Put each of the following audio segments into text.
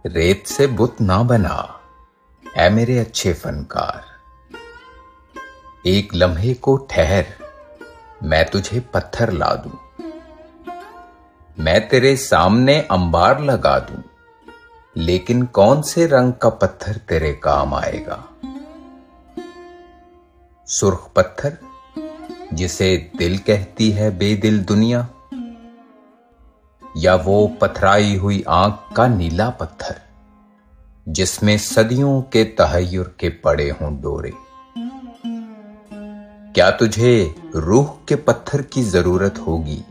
रेत से बुत ना बना, ऐ मेरे अच्छे फनकार। एक लम्हे को ठहर, मैं तुझे पत्थर ला दूं। मैं तेरे सामने अंबार लगा दूं, लेकिन कौन से रंग का पत्थर तेरे काम आएगा? सुर्ख पत्थर जिसे दिल कहती है बेदिल दुनिया, या वो पथराई हुई आंख का नीला पत्थर जिसमें सदियों के तहय्युर के पड़े हों डोरे? क्या तुझे रूह के पत्थर की जरूरत होगी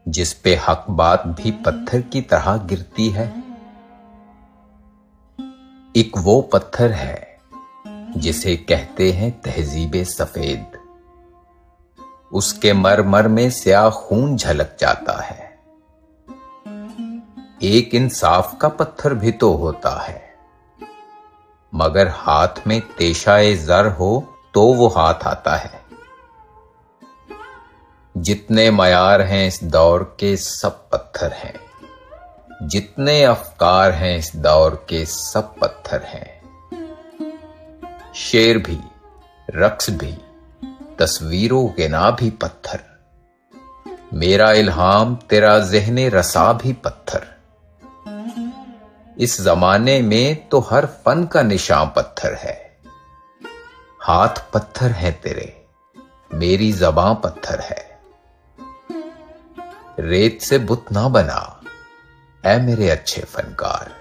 जिस पे हक बात भी पत्थर की तरह गिरती है? एक वो पत्थर है जिसे कहते हैं तहजीबे सफेद, उसके मरमर में स्याह खून झलक जाता है। एक इंसाफ का पत्थर भी तो होता है, मगर हाथ में तेशाए जर हो तो वो हाथ आता है। जितने मयार हैं इस दौर के सब पत्थर हैं, जितने अफकार हैं इस दौर के सब पत्थर हैं। शेर भी, रक्स भी, तस्वीरों के ना भी पत्थर। मेरा इल्हाम तेरा ज़हने रसा भी पत्थर। इस जमाने में तो हर फन का निशान पत्थर है। हाथ पत्थर है तेरे, मेरी ज़बां पत्थर है। रेत से बुत ना बना, ऐ मेरे अच्छे फनकार।